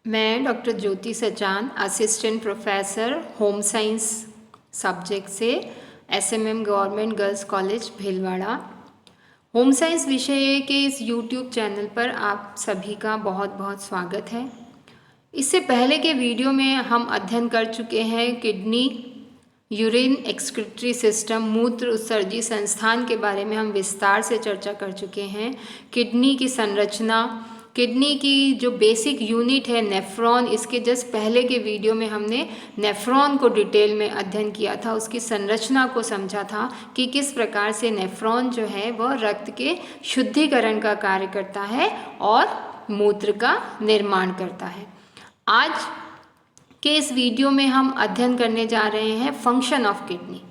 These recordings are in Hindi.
मैं doctor Jyoti Sachan, assistant professor home science subject से SMM government girls college Bhilwara. Home science विषय के इस यूट्यूब चैनल पर आप सभी का बहुत बहुत स्वागत है। इससे पहले के वीडियो में हम अध्ययन कर चुके हैं किडनी, यूरिन एक्सक्रीटरी सिस्टम, मूत्र उत्सर्जी संस्थान के बारे में हम विस्तार से चर्चा कर चुके हैं। किडनी की संरचना, किडनी की जो बेसिक यूनिट है नेफ्रॉन, इसके जस्ट पहले के वीडियो में हमने नेफ्रॉन को डिटेल में अध्ययन किया था, उसकी संरचना को समझा था कि किस प्रकार से नेफ्रॉन जो है वह रक्त के शुद्धिकरण का कार्य करता है और मूत्र का निर्माण करता है। आज के इस वीडियो में हम अध्ययन करने जा रहे हैं फंक्शन ऑफ किडनी।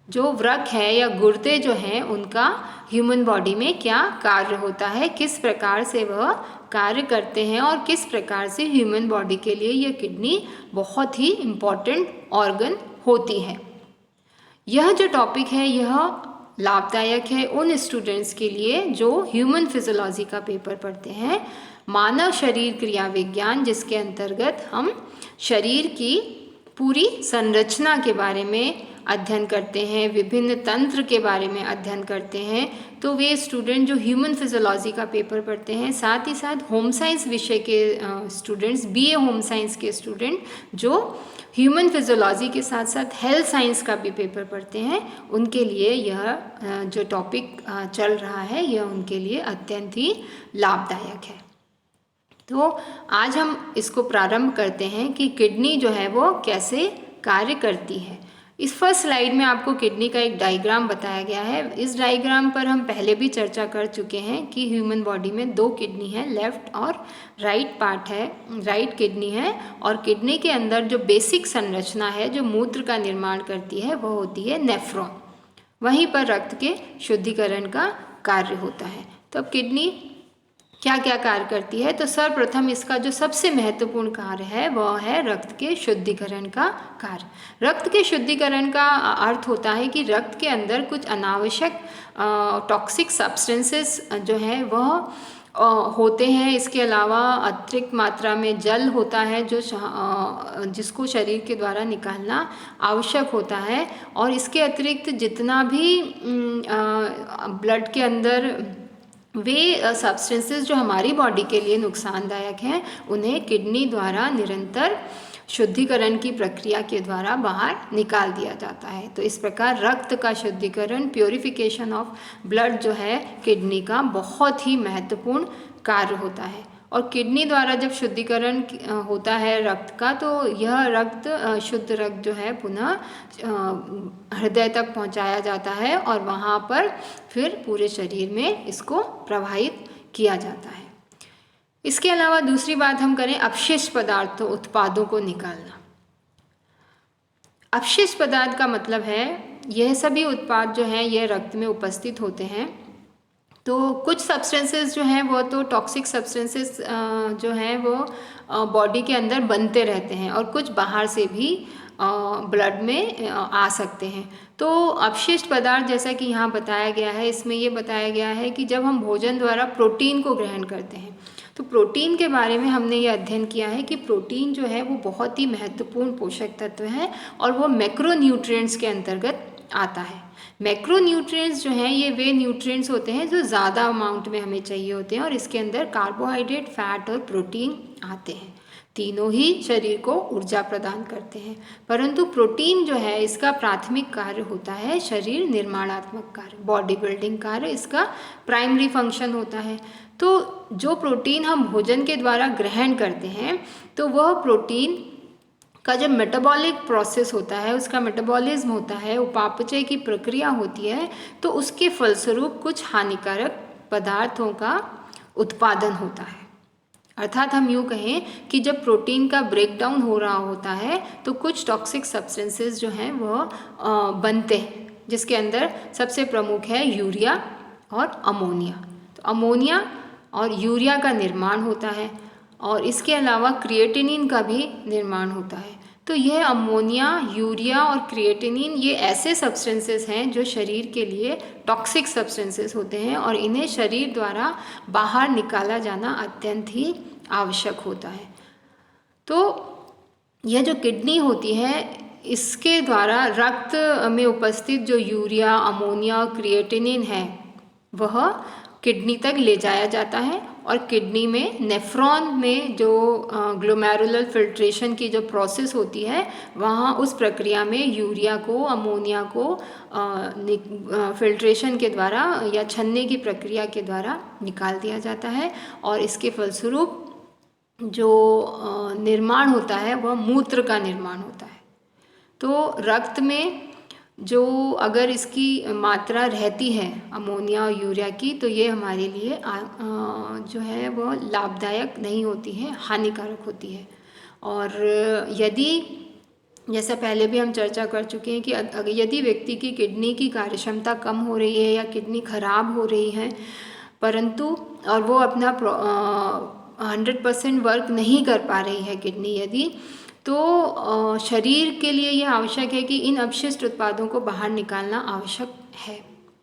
जो वृक्क है या गुर्दे जो हैं उनका ह्यूमन बॉडी में क्या कार्य होता है, किस प्रकार से वह कार्य करते हैं और किस प्रकार से ह्यूमन बॉडी के लिए यह किडनी बहुत ही इम्पॉर्टेंट ऑर्गन होती है। यह जो टॉपिक है यह लाभदायक है उन स्टूडेंट्स के लिए जो ह्यूमन फिजियोलॉजी का पेपर पढ़ते हैं, मानव शरीर क्रिया विज्ञान, जिसके अंतर्गत हम शरीर की पूरी संरचना के बारे में अध्ययन करते हैं, विभिन्न तंत्र के बारे में अध्ययन करते हैं। तो वे स्टूडेंट जो ह्यूमन फिजियोलॉजी का पेपर पढ़ते हैं, साथ ही साथ होम साइंस विषय के स्टूडेंट्स, बीए होम साइंस के स्टूडेंट जो ह्यूमन फिजियोलॉजी के साथ साथ हेल्थ साइंस का भी पेपर पढ़ते हैं, उनके लिए यह जो टॉपिक चल रहा है यह उनके लिए अत्यंत ही लाभदायक है। तो आज हम इसको प्रारंभ करते हैं कि किडनी जो है वो कैसे कार्य करती है। इस फर्स्ट स्लाइड में आपको किडनी का एक डायग्राम बताया गया है। इस डायग्राम पर हम पहले भी चर्चा कर चुके हैं कि ह्यूमन बॉडी में दो किडनी है, लेफ्ट और राइट पार्ट है, राइट किडनी है। और किडनी के अंदर जो बेसिक संरचना है जो मूत्र का निर्माण करती है वह होती है नेफ्रॉन। वहीं पर रक्त के शुद्धिकरण का कार्य होता है। तो अब किडनी क्या क्या कार्य करती है, तो सर्वप्रथम इसका जो सबसे महत्वपूर्ण कार्य है वह है रक्त के शुद्धिकरण का कार्य। रक्त के शुद्धिकरण का अर्थ होता है कि रक्त के अंदर कुछ अनावश्यक टॉक्सिक सब्सटेंसेस जो है वह होते हैं। इसके अलावा अतिरिक्त मात्रा में जल होता है जो जिसको शरीर के द्वारा निकालना आवश्यक होता है। और इसके अतिरिक्त जितना भी ब्लड के अंदर वे सब्सटेंसेस जो हमारी बॉडी के लिए नुकसानदायक हैं उन्हें किडनी द्वारा निरंतर शुद्धिकरण की प्रक्रिया के द्वारा बाहर निकाल दिया जाता है। तो इस प्रकार रक्त का शुद्धिकरण, प्योरिफिकेशन ऑफ ब्लड जो है किडनी का बहुत ही महत्वपूर्ण कार्य होता है। और किडनी द्वारा जब शुद्धिकरण होता है रक्त का, तो यह रक्त शुद्ध रक्त जो है पुनः हृदय तक पहुंचाया जाता है और वहां पर फिर पूरे शरीर में इसको प्रवाहित किया जाता है। इसके अलावा दूसरी बात हम करें अपशिष्ट पदार्थों उत्पादों को निकालना। अपशिष्ट पदार्थ का मतलब है यह सभी उत्पाद जो हैं यह रक्त में उपस्थित होते हैं। तो कुछ सब्सटेंसेस जो हैं वो तो टॉक्सिक सब्सटेंसेस जो हैं वो बॉडी के अंदर बनते रहते हैं और कुछ बाहर से भी ब्लड में आ सकते हैं। तो अपशिष्ट पदार्थ जैसा कि यहाँ बताया गया है, इसमें ये बताया गया है कि जब हम भोजन द्वारा प्रोटीन को ग्रहण करते हैं, तो प्रोटीन के बारे में हमने ये अध्ययन किया है कि प्रोटीन जो है वो बहुत ही महत्वपूर्ण पोषक तत्व है और वो मैक्रोन्यूट्रिएंट्स के अंतर्गत आता है। मैक्रोन्यूट्रिएंट्स जो हैं ये वे न्यूट्रिएंट्स होते हैं जो ज़्यादा अमाउंट में हमें चाहिए होते हैं और इसके अंदर कार्बोहाइड्रेट, फैट और प्रोटीन आते हैं। तीनों ही शरीर को ऊर्जा प्रदान करते हैं, परंतु प्रोटीन जो है इसका प्राथमिक कार्य होता है शरीर निर्माणात्मक कार्य, बॉडी बिल्डिंग कार्य इसका प्राइमरी फंक्शन होता है। तो जो प्रोटीन हम भोजन के द्वारा ग्रहण करते हैं, तो वह प्रोटीन का जो मेटाबॉलिक प्रोसेस होता है, उसका मेटाबॉलिज्म होता है, उपापचय की प्रक्रिया होती है, तो उसके फलस्वरूप कुछ हानिकारक पदार्थों का उत्पादन होता है। अर्थात हम यूँ कहें कि जब प्रोटीन का ब्रेकडाउन हो रहा होता है तो कुछ टॉक्सिक सब्सटेंसेस जो हैं वह बनते हैं, जिसके अंदर सबसे प्रमुख है यूरिया और अमोनिया। तो अमोनिया और यूरिया का निर्माण होता है और इसके अलावा क्रिएटिनिन का भी निर्माण होता है। तो यह अमोनिया, यूरिया और क्रिएटिनिन ये ऐसे सब्सटेंसेस हैं जो शरीर के लिए टॉक्सिक सब्सटेंसेस होते हैं और इन्हें शरीर द्वारा बाहर निकाला जाना अत्यंत ही आवश्यक होता है। तो यह जो किडनी होती है इसके द्वारा रक्त में उपस्थित जो यूरिया, अमोनिया, क्रिएटिनिन है वह किडनी तक ले जाया जाता है और किडनी में नेफ्रॉन में जो ग्लोमेरुलर फिल्ट्रेशन की जो प्रोसेस होती है वहाँ उस प्रक्रिया में यूरिया को, अमोनिया को फिल्ट्रेशन के द्वारा या छन्ने की प्रक्रिया के द्वारा निकाल दिया जाता है और इसके फलस्वरूप जो निर्माण होता है वह मूत्र का निर्माण होता है। तो रक्त में जो अगर इसकी मात्रा रहती है अमोनिया और यूरिया की तो ये हमारे लिए जो है वो लाभदायक नहीं होती है, हानिकारक होती है। और यदि जैसा पहले भी हम चर्चा कर चुके हैं कि यदि व्यक्ति की किडनी की कार्यक्षमता कम हो रही है या किडनी खराब हो रही है परंतु और वो अपना 100% वर्क नहीं कर पा रही है किडनी यदि, तो शरीर के लिए यह आवश्यक है कि इन अपशिष्ट उत्पादों को बाहर निकालना आवश्यक है।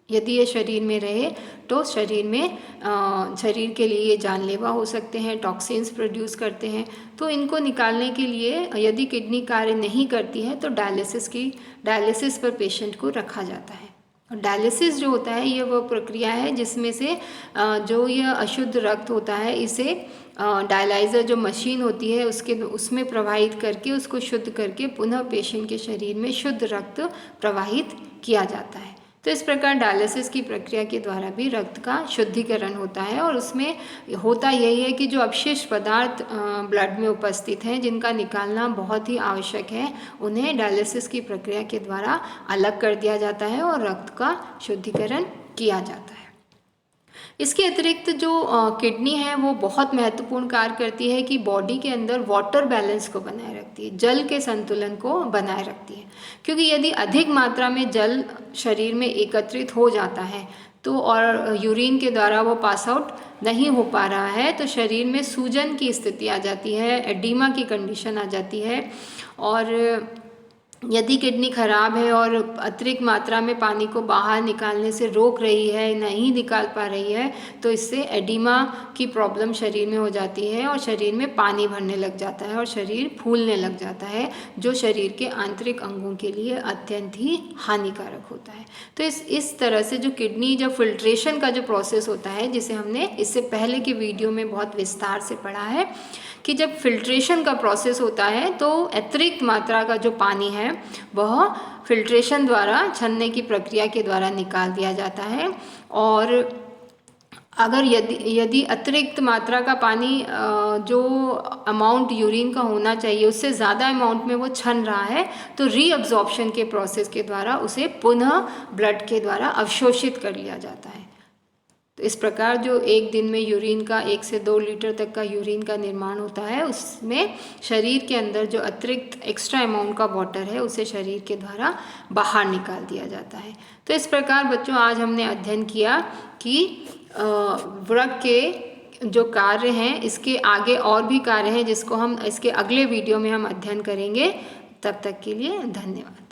यदि ये शरीर में रहे तो शरीर के लिए ये जानलेवा हो सकते हैं, टॉक्सिन्स प्रोड्यूस करते हैं। तो इनको निकालने के लिए यदि किडनी कार्य नहीं करती है तो डायलिसिस पर पेशेंट को रखा जाता है। डायलिसिस जो होता है ये वो प्रक्रिया है जिसमें से जो यह अशुद्ध रक्त होता है इसे डायलाइज़र जो मशीन होती है उसमें प्रवाहित करके उसको शुद्ध करके पुनः पेशेंट के शरीर में शुद्ध रक्त प्रवाहित किया जाता है। तो इस प्रकार डायलिसिस की प्रक्रिया के द्वारा भी रक्त का शुद्धिकरण होता है और उसमें होता यही है कि जो अपशिष्ट पदार्थ ब्लड में उपस्थित हैं जिनका निकालना बहुत ही आवश्यक है उन्हें डायलिसिस की प्रक्रिया के द्वारा अलग कर दिया जाता है और रक्त का शुद्धिकरण किया जाता है। इसके अतिरिक्त जो किडनी है वो बहुत महत्वपूर्ण कार्य करती है कि बॉडी के अंदर वाटर बैलेंस को बनाए रखती है, जल के संतुलन को बनाए रखती है। क्योंकि यदि अधिक मात्रा में जल शरीर में एकत्रित हो जाता है तो और यूरिन के द्वारा वो पास आउट नहीं हो पा रहा है तो शरीर में सूजन की स्थिति आ जाती है, एडिमा की कंडीशन आ जाती है। और यदि किडनी खराब है और अतिरिक्त मात्रा में पानी को बाहर निकालने से रोक रही है, नहीं निकाल पा रही है तो इससे एडिमा की प्रॉब्लम शरीर में हो जाती है और शरीर में पानी भरने लग जाता है और शरीर फूलने लग जाता है जो शरीर के आंतरिक अंगों के लिए अत्यंत ही हानिकारक होता है। तो इस तरह से जो किडनी जब फिल्ट्रेशन का जो प्रोसेस होता है जिसे हमने इससे पहले की वीडियो में बहुत विस्तार से पढ़ा है कि जब फिल्ट्रेशन का प्रोसेस होता है तो अतिरिक्त मात्रा का जो पानी है वह फिल्ट्रेशन द्वारा छन्ने की प्रक्रिया के द्वारा निकाल दिया जाता है। और अगर यदि अतिरिक्त मात्रा का पानी जो अमाउंट यूरिन का होना चाहिए उससे ज़्यादा अमाउंट में वो छन रहा है तो रीअब्जॉर्प्शन के प्रोसेस के द्वारा उसे पुनः ब्लड के द्वारा अवशोषित कर लिया जाता है। तो इस प्रकार जो एक दिन में यूरिन का 1 से 2 लीटर तक का यूरिन का निर्माण होता है उसमें शरीर के अंदर जो अतिरिक्त एक्स्ट्रा अमाउंट का वाटर है उसे शरीर के द्वारा बाहर निकाल दिया जाता है। तो इस प्रकार बच्चों आज हमने अध्ययन किया कि वृक्क के जो कार्य हैं इसके आगे और भी कार्य हैं जिसको हम इसके अगले वीडियो में हम अध्ययन करेंगे। तब तक के लिए धन्यवाद।